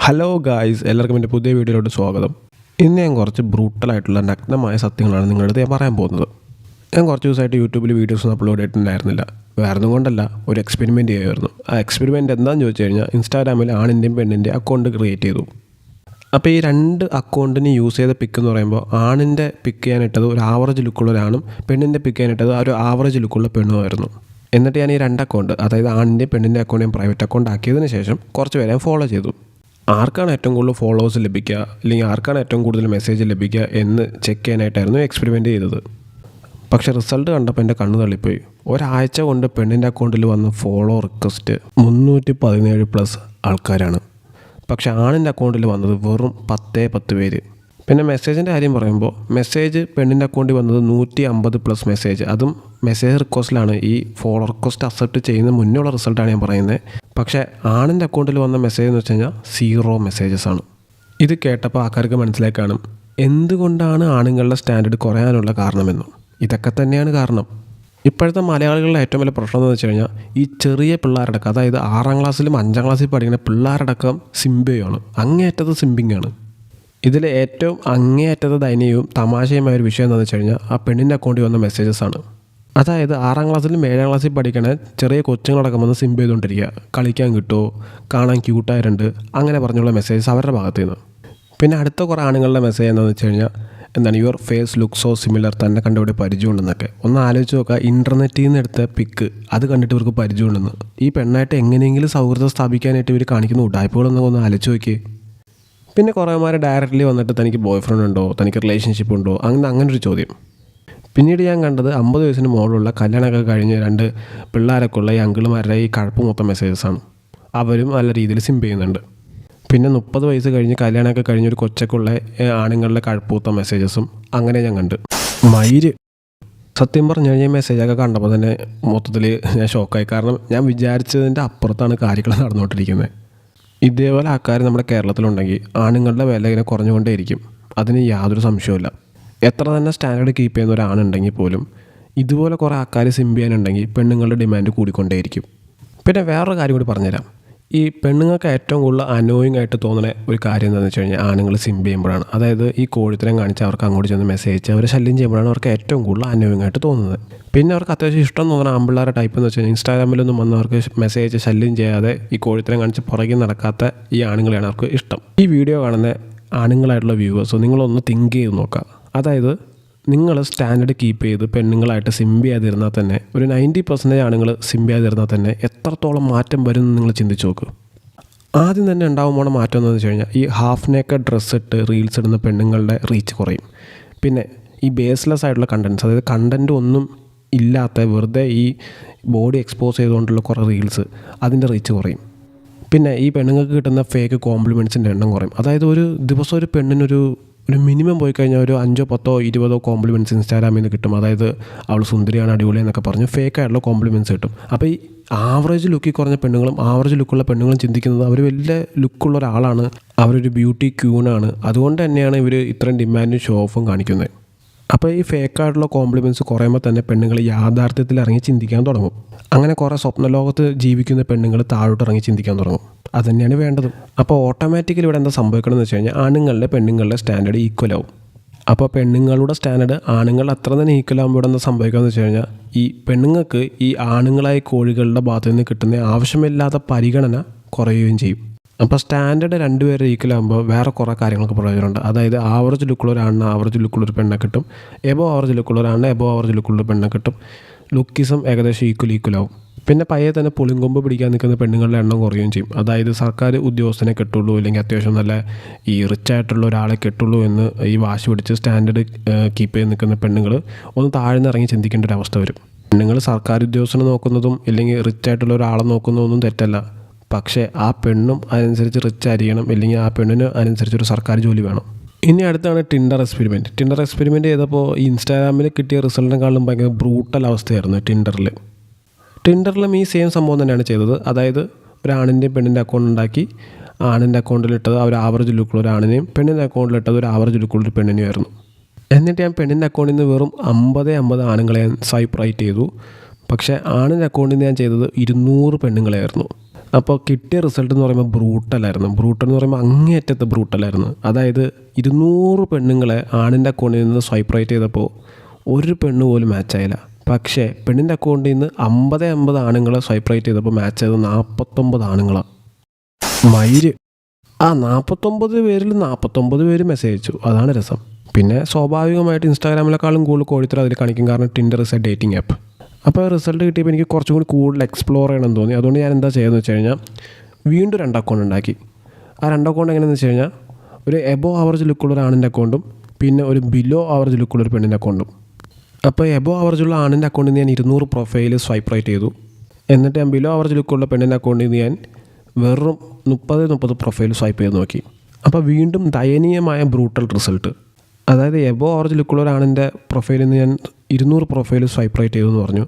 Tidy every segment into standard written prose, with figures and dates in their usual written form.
Hello guys, എല്ലാവർക്കും എൻ്റെ പുതിയ വീഡിയോയിലോട്ട് സ്വാഗതം. ഇന്ന് ഞാൻ കുറച്ച് ബ്രൂട്ടലായിട്ടുള്ള നഗ്നമായ സത്യങ്ങളാണ് നിങ്ങളുടെ അടുത്ത് ഞാൻ പറയാൻ പോകുന്നത്. ഞാൻ കുറച്ച് ദിവസമായിട്ട് യൂട്യൂബിൽ വീഡിയോസൊന്നും അപ്ലോഡ് ചെയ്തിട്ടുണ്ടായിരുന്നില്ല. വേറെ കൊണ്ടല്ല, ഒരു എക്സ്പെരിമെൻറ്റ് ചെയ്യുമായിരുന്നു. ആ എക്സ്പെരിമെൻറ്റ് എന്താണെന്ന് ചോദിച്ചു കഴിഞ്ഞാൽ, ഇൻസ്റ്റാഗ്രാമിൽ ആണിൻ്റെയും പെണ്ണിൻ്റെ അക്കൗണ്ട് ക്രിയേറ്റ് ചെയ്തു. അപ്പോൾ ഈ രണ്ട് അക്കൗണ്ടിന് യൂസ് ചെയ്ത പിക്ക് എന്ന് പറയുമ്പോൾ, ആണിൻ്റെ പിക്ക് ചെയ്യാനിട്ടത് ഒരു ആവറേജ് ലുക്കുള്ള ഒരാണും പെണ്ണിൻ്റെ പിക്ക് ചെയ്യാനിട്ടത് ഒരു ആവറേജ് ലുക്കുള്ള പെണ്ണുമായിരുന്നു. എന്നിട്ട് ഞാൻ ഈ രണ്ട് അക്കൗണ്ട്, അതായത് ആണിൻ്റെയും പെണ്ണിൻ്റെ അക്കൗണ്ട് ഞാൻ പ്രൈവറ്റ് അക്കൗണ്ട് ആക്കിയതിന് ശേഷം കുറച്ച് പേരെ ഫോളോ ചെയ്തു. ആർക്കാണ് ഏറ്റവും കൂടുതൽ ഫോളോവേഴ്സ് ലഭിക്കുക, അല്ലെങ്കിൽ ആർക്കാണ് ഏറ്റവും കൂടുതൽ മെസ്സേജ് ലഭിക്കുക എന്ന് ചെക്ക് ചെയ്യാനായിട്ടായിരുന്നു എക്സ്പെരിമെൻറ്റ് ചെയ്തത്. പക്ഷേ റിസൾട്ട് കണ്ടപ്പോൾ എൻ്റെ കണ്ണ് തള്ളിപ്പോയി. ഒരാഴ്ച കൊണ്ട് പെണ്ണിൻ്റെ അക്കൗണ്ടിൽ വന്ന ഫോളോ റിക്വസ്റ്റ് 317+ ആൾക്കാരാണ്. പക്ഷേ ആണിൻ്റെ അക്കൗണ്ടിൽ വന്നത് വെറും 10 പേര്. പിന്നെ മെസ്സേജിൻ്റെ കാര്യം പറയുമ്പോൾ, മെസ്സേജ് പെണ്ണിൻ്റെ അക്കൗണ്ടിൽ വന്നത് 150+ മെസ്സേജ്. അതും മെസ്സേജ് റിക്വസ്റ്റിലാണ്. ഈ ഫോളോ റിക്വസ്റ്റ് അക്സെപ്റ്റ് ചെയ്യുന്ന മുന്നേയുള്ള റിസൾട്ടാണ് ഞാൻ പറയുന്നത്. പക്ഷേ ആണിൻ്റെ അക്കൗണ്ടിൽ വന്ന മെസ്സേജ് എന്ന് വെച്ച് കഴിഞ്ഞാൽ 0 മെസ്സേജസ് ആണ്. ഇത് കേട്ടപ്പോൾ ആൾക്കാർക്ക് മനസ്സിലായി കാണും എന്തുകൊണ്ടാണ് ആണുങ്ങളുടെ സ്റ്റാൻഡേർഡ് കുറയാനുള്ള കാരണമെന്നും. ഇതൊക്കെ തന്നെയാണ് കാരണം. ഇപ്പോഴത്തെ മലയാളികളുടെ ഏറ്റവും വലിയ പ്രശ്നം എന്ന് വെച്ച് കഴിഞ്ഞാൽ, ഈ ചെറിയ പിള്ളേരടക്കം, അതായത് 6ാം ക്ലാസ്സിലും 5ാം ക്ലാസ്സിൽ പഠിക്കുന്ന പിള്ളേരടക്കം സിംബയാണ്. അങ്ങേയറ്റത്ത് സിംബിങ്ങാണ്. ഇതിൽ ഏറ്റവും അങ്ങേയറ്റത്തെ ദയനീയവും തമാശയുമായ ഒരു വിഷയം എന്താണെന്ന് വെച്ച് കഴിഞ്ഞാൽ, ആ പെണ്ണിൻ്റെ അക്കൗണ്ടിൽ വന്ന മെസ്സേജസ് ആണ്. അതായത് 6ാം ക്ലാസ്സിലും 7ാം ക്ലാസ്സിൽ പഠിക്കണ ചെറിയ കൊച്ചുങ്ങളടക്കം വന്ന് സിംബ് ചെയ്തുകൊണ്ടിരിക്കുക. കളിക്കാൻ കിട്ടുമോ, കാണാൻ ക്യൂട്ടായിട്ടുണ്ട്, അങ്ങനെ പറഞ്ഞുള്ള മെസ്സേജസ് അവരുടെ ഭാഗത്തു നിന്ന്. പിന്നെ അടുത്ത കുറേ ആണുങ്ങളുടെ മെസ്സേജ് എന്താണെന്ന് വെച്ച് കഴിഞ്ഞാൽ, എന്താണ് your face look so similar, തന്നെ കണ്ടുപിടി പരിചയമുണ്ടെന്നൊക്കെ. ഒന്ന് ആലോചിച്ച് നോക്കുക, ഇൻ്റർനെറ്റിൽ നിന്ന് എടുത്ത പിക്ക് അത് കണ്ടിട്ട് ഇവർക്ക് പരിചയമുണ്ടെന്ന്. ഈ പെണ്ണായിട്ട് എങ്ങനെയെങ്കിലും സൗഹൃദം സ്ഥാപിക്കാനായിട്ട് ഇവർ കാണിക്കുന്ന ഉടായ്പകളൊന്നും ഒന്ന് ആലോചിച്ച് നോക്കിയേ. പിന്നെ കുറേമാർ ഡയറക്റ്റ്ലി വന്നിട്ട് തനിക്ക് ബോയ് ഫ്രണ്ട് ഉണ്ടോ, തനിക്ക് റിലേഷൻഷിപ്പ് ഉണ്ടോ, അങ്ങനൊരു ചോദ്യം. പിന്നീട് ഞാൻ കണ്ടത് 50 വയസ്സിന് മുകളിലുള്ള കല്യാണമൊക്കെ കഴിഞ്ഞ് 2 പിള്ളേരൊക്കെ ഉള്ള ഈ അങ്കിളുമാരുടെ ഈ കഴപ്പ് മൊത്തം മെസ്സേജസാണ്. അവരും നല്ല രീതിയിൽ സിംപ് ചെയ്യുന്നുണ്ട്. പിന്നെ 30 വയസ്സ് കഴിഞ്ഞ് കല്യാണമൊക്കെ കഴിഞ്ഞൊരു കൊച്ചൊക്കെയുള്ള ആണുങ്ങളുടെ കഴപ്പൂത്ത മെസ്സേജസും അങ്ങനെ ഞാൻ കണ്ട്. മയിര് സത്യം പറഞ്ഞു കഴിഞ്ഞാൽ മെസ്സേജൊക്കെ കണ്ടപ്പോൾ തന്നെ മൊത്തത്തിൽ ഞാൻ ഷോക്കായി. കാരണം ഞാൻ വിചാരിച്ചതിൻ്റെ അപ്പുറത്താണ് കാര്യങ്ങൾ നടന്നുകൊണ്ടിരിക്കുന്നത്. ഇതേപോലെ ആൾക്കാർ നമ്മുടെ കേരളത്തിലുണ്ടെങ്കിൽ ആണുങ്ങളുടെ വില ഇങ്ങനെ കുറഞ്ഞുകൊണ്ടേയിരിക്കും. അതിന് യാതൊരു സംശയവുമില്ല. എത്ര തന്നെ സ്റ്റാൻഡേർഡ് കീപ്പ് ചെയ്യുന്ന ഒരാണുണ്ടെങ്കിൽ പോലും ഇതുപോലെ കുറേ ആൾക്കാർ സിംബ് ചെയ്യാനുണ്ടെങ്കിൽ പെണ്ണുങ്ങളുടെ ഡിമാൻഡ് കൂടിക്കൊണ്ടേയിരിക്കും. പിന്നെ വേറൊരു കാര്യം കൂടി പറഞ്ഞുതരാം. ഈ പെണ്ണുങ്ങൾക്ക് ഏറ്റവും കൂടുതൽ അനോയിങ് ആയിട്ട് തോന്നുന്ന ഒരു കാര്യം എന്താണെന്ന് വെച്ച് കഴിഞ്ഞാൽ, ആണുങ്ങൾ സിംബ് ചെയ്യുമ്പോഴാണ്. അതായത് ഈ കോഴിത്തരം കാണിച്ച് അവർക്ക് അങ്ങോട്ട് ചെന്ന് മെസ്സേജ് അയച്ച് അവരെ ശല്യം ചെയ്യുമ്പോഴാണ് അവർക്ക് ഏറ്റവും കൂടുതൽ അനോയിങ് ആയിട്ട് തോന്നുന്നത്. പിന്നെ അവർക്ക് അത്യാവശ്യം ഇഷ്ടം തോന്നുന്ന ആമ്പിള്ളേരുടെ ടൈപ്പ് എന്ന് വെച്ച് കഴിഞ്ഞാൽ, ഇൻസ്റ്റാഗ്രാമിലൊന്നും വന്നവർക്ക് മെസ്സേജ് അയച്ച് ശല്യം ചെയ്യാതെ ഈ കോഴിത്തരം കാണിച്ച് പുറകെ നടക്കാത്ത ഈ ആണുങ്ങളെയാണ് അവർക്ക് ഇഷ്ടം. ഈ വീഡിയോ കാണുന്ന ആണുങ്ങളായിട്ടുള്ള വ്യൂവേഴ്സ്, നിങ്ങളൊന്ന് തിങ്ക് ചെയ്ത് നോക്കുക. അതായത് നിങ്ങൾ സ്റ്റാൻഡേർഡ് കീപ്പ് ചെയ്ത് പെണ്ണുങ്ങളായിട്ട് സിംബ് ചെയ്യാതിരുന്നാൽ തന്നെ, ഒരു 90% ആണുങ്ങൾ സിംബ് ചെയ്യാതിരുന്നാൽ തന്നെ എത്രത്തോളം മാറ്റം വരും എന്ന് നിങ്ങൾ ചിന്തിച്ച് നോക്ക്. ആദ്യം തന്നെ ഉണ്ടാകുമ്പോൾ മാറ്റം എന്ന് വെച്ച് കഴിഞ്ഞാൽ, ഈ ഹാഫ് നേക്കഡ് ഡ്രസ്സ് ഇട്ട് റീൽസ് ഇടുന്ന പെണ്ണുങ്ങളുടെ റീച്ച് കുറയും. പിന്നെ ഈ ബേസ്ലെസ് ആയിട്ടുള്ള കണ്ടൻറ്റ്സ്, അതായത് കണ്ടൻറ്റ് ഒന്നും ഇല്ലാത്ത വെറുതെ ഈ ബോഡി എക്സ്പോസ് ചെയ്തുകൊണ്ടുള്ള കുറേ റീൽസ്, അതിൻ്റെ റീച്ച് കുറയും. പിന്നെ ഈ പെണ്ണുങ്ങൾക്ക് കിട്ടുന്ന ഫേക്ക് കോംപ്ലിമെൻറ്റ്സിൻ്റെ എണ്ണം കുറയും. അതായത് ഒരു ദിവസം ഒരു പെണ്ണിനൊരു മിനിമം പോയി കഴിഞ്ഞാൽ ഒരു 5, 10, 20 കോംപ്ലിമെൻറ്റ്സ് ഇൻസ്റ്റാഗ്രാമിൽ നിന്ന് കിട്ടും. അതായത് അവൾ സുന്ദരിയാണ്, അടിപൊളിയെന്നൊക്കെ പറഞ്ഞ് ഫേക്കായിട്ടുള്ള കോംപ്ലിമെൻറ്റ്സ് കിട്ടും. അപ്പോൾ ഈ ആവറേജ് ലുക്കിൽ കുറഞ്ഞ പെണ്ണുങ്ങളും ആവറേജ് ലുക്കുള്ള പെണ്ണുങ്ങളും ചിന്തിക്കുന്നത് അവർ വലിയ ലുക്കുള്ള ഒരാളാണ്, അവരൊരു ബ്യൂട്ടി ക്യൂനാണ്. അതുകൊണ്ട് തന്നെയാണ് ഇവർ ഇത്രയും ഡിമാൻഡും ഷോ ഓഫും കാണിക്കുന്നത്. അപ്പോൾ ഈ ഫേക്കായിട്ടുള്ള കോംപ്ലിമെൻറ്റ്സ് കുറയുമ്പോൾ തന്നെ പെണ്ണുങ്ങൾ യാഥാർത്ഥ്യത്തിൽ ഇറങ്ങി ചിന്തിക്കാൻ തുടങ്ങും. അങ്ങനെ കുറേ സ്വപ്നലോകത്ത് ജീവിക്കുന്ന പെണ്ണുങ്ങൾ താഴോട്ട് ഇറങ്ങി ചിന്തിക്കാൻ തുടങ്ങും. അത് തന്നെയാണ് വേണ്ടത്. അപ്പോൾ ഓട്ടോമാറ്റിക്കലി ഇവിടെ എന്താ സംഭവിക്കണമെന്ന് വെച്ച് കഴിഞ്ഞാൽ, ആണുങ്ങളുടെ പെണ്ണുങ്ങളുടെ സ്റ്റാൻഡേർഡ് ഈക്വൽ ആവും. അപ്പോൾ പെണ്ണുങ്ങളുടെ സ്റ്റാൻഡേർഡ് ആണുങ്ങൾ അത്ര തന്നെ ഈക്വൽ ആകുമ്പോൾ ഇവിടെ എന്താ സംഭവിക്കുകയെന്ന് വെച്ച് കഴിഞ്ഞാൽ, ഈ പെണ്ണുങ്ങൾക്ക് ഈ ആണുങ്ങളായ കോഴികളുടെ ഭാഗത്തു നിന്ന് കിട്ടുന്ന ആവശ്യമില്ലാത്ത പരിഗണന കുറയുകയും ചെയ്യും. അപ്പോൾ സ്റ്റാൻഡേർഡ് 2 പേരെ ഈക്വലാകുമ്പോൾ വേറെ കുറേ കാര്യങ്ങൾക്ക് പ്രയോജനമുണ്ട്. അതായത് ആവറേജ് ലുക്കുള്ള ഒരാണിന് ആവറേജ് ലുക്കുള്ളൊരു പെണ്ണെ കിട്ടും, എബോ ആവറേജ് ലുക്കുള്ള ഒരാണിന് എബോ ആവറേജ് ലുക്കുള്ള പെണ്ണെ കിട്ടും. ലുക്കിസം ഏകദേശം ഈക്വലാവും. പിന്നെ പയ്യെ തന്നെ പുളിങ്കൊമ്പ് പിടിക്കാൻ നിൽക്കുന്ന പെണ്ണുങ്ങളുടെ എണ്ണം കുറയുകയും ചെയ്യും. അതായത് സർക്കാർ ഉദ്യോഗസ്ഥനെ കിട്ടുള്ളൂ, അല്ലെങ്കിൽ അത്യാവശ്യം നല്ല ഈ റിച്ച് ആയിട്ടുള്ള ഒരാളെ കിട്ടുള്ളൂ എന്ന് ഈ വാശി പിടിച്ച് സ്റ്റാൻഡേർഡ് കീപ്പ് ചെയ്ത് നിൽക്കുന്ന പെണ്ണുങ്ങൾ ഒന്ന് താഴ്ന്നിറങ്ങി ചിന്തിക്കേണ്ട ഒരു അവസ്ഥ വരും. പെണ്ണുങ്ങൾ സർക്കാർ ഉദ്യോഗസ്ഥനെ നോക്കുന്നതും അല്ലെങ്കിൽ റിച്ച് ആയിട്ടുള്ള ഒരാളെ നോക്കുന്നതൊന്നും തെറ്റല്ല. പക്ഷേ ആ പെണ്ണും അതിനനുസരിച്ച് റിച്ച് ആയിരിക്കണം, അല്ലെങ്കിൽ ആ പെണ്ണിന് അനുസരിച്ചൊരു സർക്കാർ ജോലി വേണം. ഇനി അടുത്താണ് ടിൻഡർ എക്സ്പെരിമെൻറ്റ്. ടിൻഡർ എക്സ്പെരിമെൻറ്റ് ചെയ്തപ്പോൾ ഈ ഇൻസ്റ്റാഗ്രാമിൽ കിട്ടിയ റിസൾട്ടിനെക്കാളും ഭയങ്കര ബ്രൂട്ടൽ അവസ്ഥയായിരുന്നു ടിൻഡറിലും ഈ സെയിം സംഭവം തന്നെയാണ് ചെയ്തത്. അതായത് ഒരാണിൻ്റെയും പെണ്ണിൻ്റെ അക്കൗണ്ട് ഉണ്ടാക്കി, ആണിൻ്റെ അക്കൗണ്ടിലിട്ടത് ഒരു ആവറേജ് ലുക്കുള്ള ഒരാണിനെയും പെണ്ണിൻ്റെ അക്കൗണ്ടിലിട്ടത് ഒരു ആവറേജ് ലുക്കുള്ള ഒരു പെണ്ണിനെയായിരുന്നു. എന്നിട്ട് ഞാൻ പെണ്ണിൻ്റെ അക്കൗണ്ടിൽ നിന്ന് വെറും 50 ആണുങ്ങളെ ഞാൻ സ്വൈപ്പ് റൈറ്റ് ചെയ്തു. പക്ഷേ ആണിൻ്റെ അക്കൗണ്ടിൽ നിന്ന് ഞാൻ ചെയ്തത് 200 പെണ്ണുങ്ങളെയായിരുന്നു. അപ്പോൾ കിട്ടിയ റിസൾട്ട് എന്ന് പറയുമ്പോൾ ബ്രൂട്ടലായിരുന്നു. ബ്രൂട്ടൽ എന്ന് പറയുമ്പോൾ അങ്ങേയറ്റത്തെ ബ്രൂട്ടലായിരുന്നു. അതായത് 200 പെണ്ണുങ്ങളെ ആണിൻ്റെ അക്കൗണ്ടിൽ നിന്ന് സ്വൈപ്പ് റൈറ്റ് ചെയ്തപ്പോൾ ഒരു പെണ്ണ് പോലും മാച്ചായില്ല. പക്ഷേ പെണ്ണിൻ്റെ അക്കൗണ്ടിൽ നിന്ന് 50 ആണുങ്ങളെ സ്വൈപ്പ് റൈറ്റ് ചെയ്തപ്പോൾ മാച്ച് ചെയ്തത് 49 ആണുങ്ങളാണ്. മയിര് ആ 49 പേരിൽ 49 പേര് മെസ്സേജ് അയച്ചു. അതാണ് രസം. പിന്നെ സ്വാഭാവികമായിട്ട് ഇൻസ്റ്റാഗ്രാമിലെക്കാളും കൂടുതൽ കോഴിത്തരം അതിൽ കാണിക്കും. കാരണം Tinder is A dating app. അപ്പോൾ റിസൾട്ട് കിട്ടിയപ്പോൾ എനിക്ക് കുറച്ചും കൂടി കൂടുതൽ എക്സ്പ്ലോർ ചെയ്യണമെന്ന് തോന്നി. അതുകൊണ്ട് ഞാൻ എന്താ ചെയ്യുന്നത് വെച്ച് കഴിഞ്ഞാൽ വീണ്ടും 2 അക്കൗണ്ട് ഉണ്ടാക്കി. ആ 2 അക്കൗണ്ട് എങ്ങനെയാണെന്ന് വെച്ച് കഴിഞ്ഞാൽ ഒരു എബോ ആവറേജ് ലുക്കുള്ള ഒരു ആണിൻ്റെ അക്കൗണ്ടും പിന്നെ ഒരു ബിലോ ആവറേജ് ലുക്കുള്ള ഒരു പെണ്ണിൻ്റെ അക്കൗണ്ടും. അപ്പോൾ എബോ ആവറേജുള്ള ആണിൻ്റെ അക്കൗണ്ടിൽ നിന്ന് ഞാൻ 200 പ്രൊഫൈൽ സ്വൈപ്പ് റൈറ്റ് ചെയ്തു. എന്നിട്ട് ഞാൻ ബിലോ ആവറേജ് ലുക്കുള്ള പെണ്ണിൻ്റെ അക്കൗണ്ടിൽ നിന്ന് ഞാൻ വെറും 30 പ്രൊഫൈൽ സ്വൈപ്പ് ചെയ്ത് നോക്കി. അപ്പോൾ വീണ്ടും ദയനീയമായ ബ്രൂട്ടൽ റിസൾട്ട്. അതായത് എബോ ആവറേജ് ലുക്കുള്ള ഒരാണിൻ്റെ പ്രൊഫൈലിൽ നിന്ന് ഞാൻ 200 പ്രൊഫൈൽ സ്വൈപ്പ് റൈറ്റ് ചെയ്തെന്ന് പറഞ്ഞു.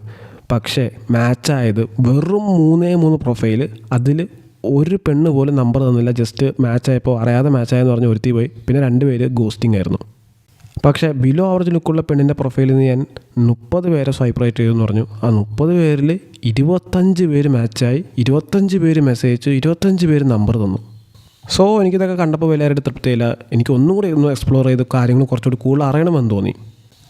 പക്ഷേ മാച്ചായത് വെറും 3 പ്രൊഫൈൽ. അതിൽ ഒരു പെണ്ണ് പോലും നമ്പർ തന്നില്ല. ജസ്റ്റ് മാച്ചായപ്പോൾ അറിയാതെ മാച്ചായെന്ന് പറഞ്ഞ് ഒരുത്തി പോയി. പിന്നെ 2 പേര് ഗോസ്റ്റിംഗ് ആയിരുന്നു. പക്ഷേ ബിലോ ആവറേജ് ലുക്കുള്ള പെണ്ണിൻ്റെ പ്രൊഫൈലിൽ നിന്ന് ഞാൻ 30 പേരെ സ്വൈപ്പ് റൈറ്റ് ചെയ്തെന്ന് പറഞ്ഞു. ആ 30 പേരിൽ 25 പേര് മാച്ചായി, 25 പേര് മെസ്സേജ് അയച്ചു, 25 പേര് നമ്പർ തന്നു. സോ എനിക്കിതൊക്കെ കണ്ടപ്പോൾ വലിയ തൃപ്തിയില്ല. എനിക്ക് ഒന്നും കൂടി ഒന്ന് എക്സ്പ്ലോർ ചെയ്ത് കാര്യങ്ങൾ കുറച്ചുകൂടി കൂടുതൽ അറിയണമെന്ന് തോന്നി.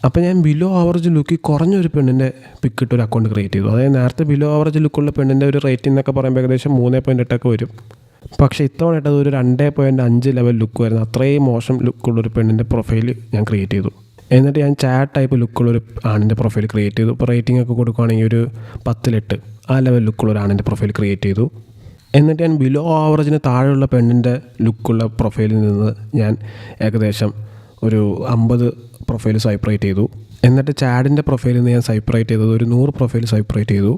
അപ്പോൾ ഞാൻ ബിലോ ആവറേജ് ലുക്കിൽ കുറഞ്ഞൊരു പെണ്ണിൻ്റെ പിക്കിട്ട് ഒരു അക്കൗണ്ട് ക്രിയേറ്റ് ചെയ്തു. അതായത് നേരത്തെ ബിലോ ആവറേജ് ലുക്കുള്ള പെണ്ണിൻ്റെ ഒരു റേറ്റിംഗ് എന്നൊക്കെ പറയുമ്പോൾ ഏകദേശം 3.8 വരും. പക്ഷേ ഇത്തവണ ഇട്ടത് ഒരു 2.5 ലെവൽ ലുക്ക് വരുന്നത്. അത്രയും മോശം ലുക്കുള്ളൊരു പെണ്ണിൻ്റെ പ്രൊഫൈൽ ഞാൻ ക്രിയേറ്റ് ചെയ്തു. എന്നിട്ട് ഞാൻ ചാറ്റ് ടൈപ്പ് ലുക്കുള്ളൊരു ആണിൻ്റെ പ്രൊഫൈൽ ക്രിയേറ്റ് ചെയ്തു. ഇപ്പോൾ റേറ്റിംഗ് ഒക്കെ കൊടുക്കുകയാണെങ്കിൽ ഒരു 10-8 ആ ലെവൽ ലുക്കുള്ളൊരു ആണിൻ്റെ പ്രൊഫൈൽ ക്രിയേറ്റ് ചെയ്തു. എന്നിട്ട് ഞാൻ ബിലോ ആവറേജിന് താഴെയുള്ള പെണ്ണിൻ്റെ ലുക്കുള്ള പ്രൊഫൈലിൽ നിന്ന് ഞാൻ ഏകദേശം ഒരു 50 പ്രൊഫൈൽ സ്വൈപ്പ് റൈറ്റ് ചെയ്തു. എന്നിട്ട് ചാഡിൻ്റെ പ്രൊഫൈലിൽ നിന്ന് ഞാൻ സ്വൈപ്പ് റൈറ്റ് ചെയ്തത് ഒരു 100 പ്രൊഫൈൽ സ്വൈപ്പ് റൈറ്റ് ചെയ്തു.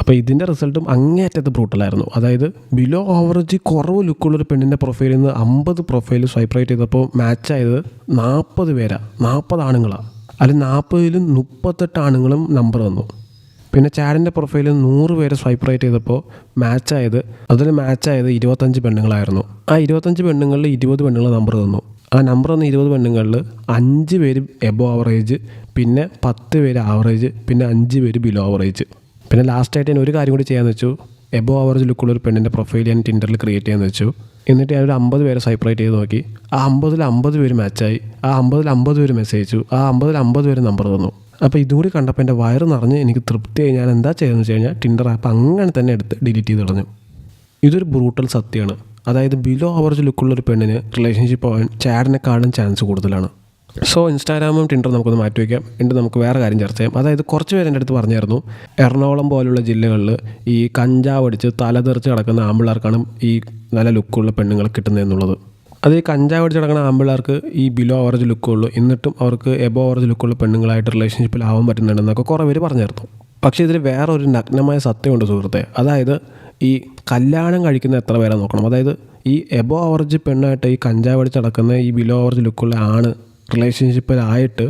അപ്പോൾ ഇതിൻ്റെ റിസൾട്ടും അങ്ങേയറ്റത്ത് ബ്രൂട്ടലായിരുന്നു. അതായത് ബിലോ ആവറേജ് കുറവ് ലുക്കുള്ളൊരു പെണ്ണിൻ്റെ പ്രൊഫൈലിൽ നിന്ന് 50 പ്രൊഫൈൽ സ്വൈപ്പ് റൈറ്റ് ചെയ്തപ്പോൾ മാച്ചായത് 40 പേരാണ്. 40 ആണുങ്ങളാണ്. അതിൽ 40ലും 38 ആണുങ്ങളും നമ്പർ തന്നു. പിന്നെ ചാഡിൻ്റെ പ്രൊഫൈലിൽ 100 പേര് സ്വൈപ്പ് റൈറ്റ് ചെയ്തപ്പോൾ മാച്ചായത് 25 പെണ്ണുങ്ങളായിരുന്നു. ആ 25 പെണ്ണുങ്ങളിൽ 20 പെണ്ണുങ്ങൾ നമ്പർ തന്നു. ആ നമ്പർ തന്ന 20 പെണ്ണുങ്ങളിൽ 5 പേര് എബോ ആവറേജ്, പിന്നെ 10 പേര് ആവറേജ്, പിന്നെ 5 പേര് ബിലോ ആവറേജ്. പിന്നെ ലാസ്റ്റായിട്ട് ഞാൻ ഒരു കാര്യം കൂടി ചെയ്യാമെന്ന് വെച്ചു. എബോ ആവറേജ് ലുക്കുള്ളൊരു പെണ്ണിൻ്റെ പ്രൊഫൈൽ ഞാൻ ടിൻഡറിൽ ക്രിയേറ്റ് ചെയ്യാമെന്ന് വെച്ചു. എന്നിട്ട് ഞാൻ ഒരു 50 പേരെ സ്വൈപ്പ് റൈറ്റ് ചെയ്ത് നോക്കി. ആ 50ൽ 50 പേര് മാച്ചായി. ആ 50ൽ 50 പേര് മെസ്സേജ് അയച്ചു. ആ 50ൽ 50 പേര് നമ്പർ തന്നു. അപ്പോൾ ഇതുകൂടി കണ്ടപ്പോൾ എൻ്റെ വയറ് നിറഞ്ഞ് എനിക്ക് തൃപ്തിയായി. ഞാൻ എന്താ ചെയ്തതെന്ന് വെച്ച് കഴിഞ്ഞാൽ ടിൻഡർ ആപ്പ് അങ്ങനെ തന്നെ എടുത്ത് ഡിലീറ്റ് ചെയ്ത് കളഞ്ഞു. ഇതൊരു ബ്രൂട്ടൽ സത്യമാണ്. അതായത് ബിലോ ആവറേജ് ലുക്കുള്ളൊരു പെണ്ണിന് റിലേഷൻഷിപ്പ് ആവാൻ ചാഡിനെക്കാളും ചാൻസ് കൂടുതലാണ്. സോ ഇൻസ്റ്റാഗ്രാമും ടിൻഡറും നമുക്കൊന്ന് മാറ്റി വയ്ക്കാം. എന്നിട്ട് നമുക്ക് വേറെ കാര്യം ചർച്ച ചെയ്യാം. അതായത് കുറച്ച് പേര് എൻ്റെ അടുത്ത് പറഞ്ഞായിരുന്നു എറണാകുളം പോലുള്ള ജില്ലകളിൽ ഈ കഞ്ചാവ് അടിച്ച് തലതെറിച്ച് കിടക്കുന്ന ആമ്പിള്ളേർക്കാണ് ഈ നല്ല ലുക്കുള്ള പെണ്ണുങ്ങൾ കിട്ടുന്നതെന്നുള്ളത്. അത് ഈ കഞ്ചാവ് അടിച്ച് കിടക്കുന്ന ആമ്പിള്ളേർക്ക് ഈ ബിലോ ആവറേജ് ലുക്കുള്ളൂ, എന്നിട്ടും അവർക്ക് എബോ ആവറേജ് ലുക്കുള്ള പെണ്ണുങ്ങളായിട്ട് റിലേഷൻഷിപ്പിലാവാൻ പറ്റുന്നുണ്ടെന്നൊക്കെ കുറേ പേര് പറഞ്ഞിരുന്നു. പക്ഷേ ഇതിൽ വേറെ ഒരു നഗ്നമായ സത്യമുണ്ട് സുഹൃത്തെ. അതായത് ഈ കല്യാണം കഴിക്കുന്ന എത്ര പേരെ നോക്കണം. അതായത് ഈ എബോ ആവറേജ് പെണ്ണായിട്ട് ഈ കഞ്ചാവ് അടിച്ച് നടക്കുന്ന ഈ ബിലോ ആവറേജ് ലുക്കുള്ള ആണ് റിലേഷൻഷിപ്പിലായിട്ട്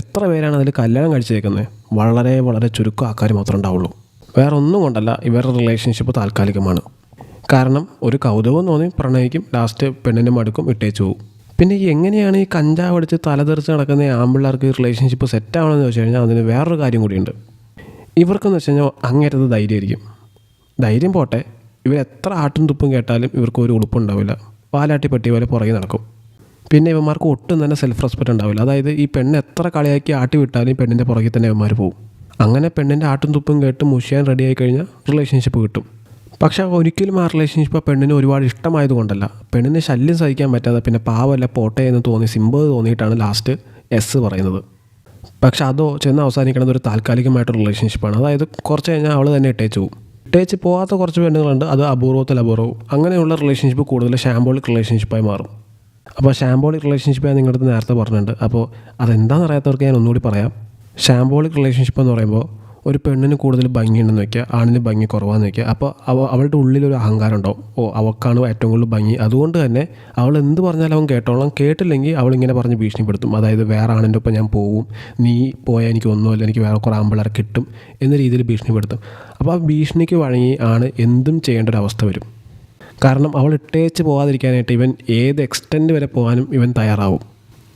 എത്ര പേരാണ് അതിൽ കല്യാണം കഴിച്ചേക്കുന്നത്? വളരെ വളരെ ചുരുക്കം ആൾക്കാർ മാത്രമേ ഉണ്ടാവുള്ളൂ. വേറെ ഒന്നും കൊണ്ടല്ല, ഇവരുടെ റിലേഷൻഷിപ്പ് താൽക്കാലികമാണ്. കാരണം ഒരു കൗതുകം തോന്നി പ്രണയിക്കും, ലാസ്റ്റ് പെണ്ണിൻ്റെ മടുക്കും, ഇട്ടേച്ചു പോകും. പിന്നെ എങ്ങനെയാണ് ഈ കഞ്ചാവ് അടിച്ച് തലതെറിച്ച് നടക്കുന്ന ആമ്പിള്ളേർക്ക് റിലേഷൻഷിപ്പ് സെറ്റാവണമെന്ന് വെച്ച് കഴിഞ്ഞാൽ അതിന് വേറൊരു കാര്യം കൂടിയുണ്ട്. ഇവർക്കെന്ന് വെച്ച് കഴിഞ്ഞാൽ അങ്ങേറ്റത് ധൈര്യമായിരിക്കും. ധൈര്യം പോട്ടെ, ഇവരെത്ര ആട്ടും തുപ്പും കേട്ടാലും ഇവർക്ക് ഒരു ഉളുപ്പുണ്ടാവില്ല. പാലാട്ടി പെട്ടി പോലെ പുറകെ നടക്കും. പിന്നെ ഇവന്മാർക്ക് ഒട്ടും തന്നെ സെൽഫ് റെസ്പെക്റ്റ് ഉണ്ടാവില്ല. അതായത് ഈ പെണ്ണ് എത്ര കളിയാക്കി ആട്ടി വിട്ടാലും ഈ പെണ്ണിൻ്റെ പുറകെ തന്നെ ഇവന്മാർ പോകും. അങ്ങനെ പെണ്ണിൻ്റെ ആട്ടും തുപ്പും കേട്ട് മുഷിയാൻ റെഡിയായി കഴിഞ്ഞാൽ റിലേഷൻഷിപ്പ് കിട്ടും. പക്ഷേ ഒരിക്കലും ആ റിലേഷൻഷിപ്പ് പെണ്ണിന് ഒരുപാട് ഇഷ്ടമായതുകൊണ്ടല്ല, പെണ്ണിന് ശല്യം സഹിക്കാൻ പറ്റാതെ പിന്നെ പാവമല്ല പോട്ടെ എന്ന് തോന്നി സിമ്പിൾ തോന്നിയിട്ടാണ് ലാസ്റ്റ് എസ് പറയുന്നത്. പക്ഷെ അതോ ചെന്ന് അവസാനിക്കുന്നത് ഒരു താൽക്കാലികമായിട്ടൊരു റിലേഷൻഷിപ്പാണ്. അതായത് കുറച്ച് കഴിഞ്ഞാൽ അവൾ തന്നെ ഇട്ടേച്ച് പോകും. ഇട്ടേച്ച് പോകാത്ത കുറച്ച് പെണ്ണുങ്ങളുണ്ട്, അത് അപൂർവത്തിൽ അപൂർവവും. അങ്ങനെയുള്ള റിലേഷൻഷിപ്പ് കൂടുതൽ ഷാംബോളിക് റിലേഷൻഷിപ്പായി മാറും. അപ്പോൾ ഷാംബോളിക് റിലേഷൻഷിപ്പ് ഞാൻ നിങ്ങളുടെ അടുത്ത് നേരത്തെ പറഞ്ഞിട്ടുണ്ട്. അപ്പോൾ അതെന്താണെന്ന് അറിയാത്തവർക്ക് ഞാൻ ഒന്നുകൂടി പറയാം. ഷാംബോളിക് റിലേഷൻഷിപ്പ് എന്ന് പറയുമ്പോൾ ഒരു പെണ്ണിന് കൂടുതൽ ഭംഗിയുണ്ടെന്ന് വയ്ക്കുക, ആണിന് ഭംഗി കുറവാന്ന് വയ്ക്കുക. അപ്പോൾ അവളുടെ ഉള്ളിലൊരു അഹങ്കാരം ഉണ്ടാവും. അവൾക്കാണ് ഏറ്റവും കൂടുതൽ ഭംഗി, അതുകൊണ്ട് തന്നെ അവൾ എന്ത് പറഞ്ഞാലും അവൻ കേട്ടോളാം. കേട്ടില്ലെങ്കിൽ അവളിങ്ങനെ പറഞ്ഞ് ഭീഷണിപ്പെടുത്തും. അതായത് വേറെ ആണിൻ്റെ ഒപ്പം ഞാൻ പോവും, നീ പോയാൽ എനിക്ക് ഒന്നുമില്ല, എനിക്ക് വേറെ കുറേ ആമ്പിള്ളേരെ കിട്ടും എന്ന രീതിയിൽ ഭീഷണിപ്പെടുത്തും. അപ്പോൾ ആ ഭീഷണിക്ക് വഴങ്ങി ആണ് എന്തും ചെയ്യേണ്ട ഒരു അവസ്ഥ വരും. കാരണം അവൾ ഇട്ടേച്ച് പോകാതിരിക്കാനായിട്ട് ഇവൻ ഏത് എക്സ്റ്റെൻറ്റ് വരെ പോകാനും ഇവൻ തയ്യാറാവും.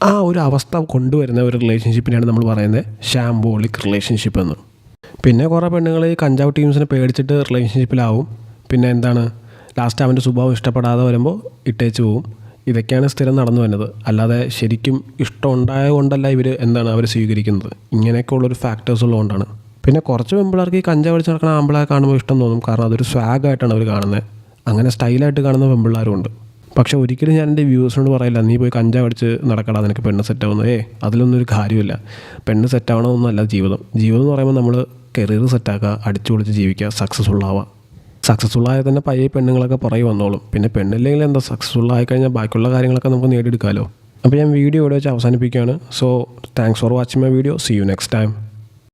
ആ ഒരു അവസ്ഥ കൊണ്ടുവരുന്ന ഒരു റിലേഷൻഷിപ്പിനെയാണ് നമ്മൾ പറയുന്നത് ഷാംബോളിക് റിലേഷൻഷിപ്പ് എന്ന്. പിന്നെ കുറേ പെണ്ണുങ്ങൾ ഈ കഞ്ചാവ് ടീംസിനെ പേടിച്ചിട്ട് റിലേഷൻഷിപ്പിലാവും. പിന്നെ എന്താണ് ലാസ്റ്റ് അവൻ്റെ സ്വഭാവം ഇഷ്ടപ്പെടാതെ വരുമ്പോൾ ഇട്ടേച്ച് പോവും. ഇതൊക്കെയാണ് സ്ഥിരം നടന്നു വരുന്നത്. അല്ലാതെ ശരിക്കും ഇഷ്ടം ഉണ്ടായതുകൊണ്ടല്ല അവർ സ്വീകരിക്കുന്നത്. ഇങ്ങനെയൊക്കെ ഉള്ളൊരു ഫാക്ടേഴ്സ് ഉള്ളതുകൊണ്ടാണ്. പിന്നെ കുറച്ച് പെൺപിള്ളേർക്ക് ഈ കഞ്ചാവ് അടിച്ച് നടക്കുന്ന ആമ്പിളെ കാണുമ്പോൾ ഇഷ്ടം തോന്നും. കാരണം അതൊരു സ്വാഗായിട്ടാണ് അവർ കാണുന്നത്. അങ്ങനെ സ്റ്റൈലായിട്ട് കാണുന്ന പെൺപിള്ളേരും ഉണ്ട്. പക്ഷേ ഒരിക്കലും ഞാൻ എൻ്റെ വ്യൂവേഴ്സിനോട് പറയില്ല നീ പോയി കഞ്ചാവ് അടിച്ച് നടക്കടാ നിനക്ക് പെണ്ണ് സെറ്റാവുന്നത്. അതിലൊന്നും ഒരു കാര്യമില്ല. പെണ്ണ് സെറ്റാവണമെന്നല്ല ജീവിതം എന്ന് പറയുമ്പോൾ നമ്മൾ കരിയർ സെറ്റാക്കുക, അടിച്ചു പൊളിച്ച് ജീവിക്കുക, സക്സസ്ഫുൾ ആവുക. സക്സസ്ഫുൾ ആയാൽ തന്നെ പയ്യെ പെണ്ണുങ്ങളൊക്കെ പുറകെ വന്നോളും. പിന്നെ പെണ്ണില്ലെങ്കിൽ എന്താ, സക്സസ്ഫുൾ ആയിക്കഴിഞ്ഞാൽ ബാക്കിയുള്ള കാര്യങ്ങളൊക്കെ നമുക്ക് നേടിയെടുക്കാമല്ലോ. അപ്പോൾ ഞാൻ വീഡിയോ ഇവിടെ വെച്ച് അവസാനിപ്പിക്കുകയാണ്. So thanks for watching my video. See you next time.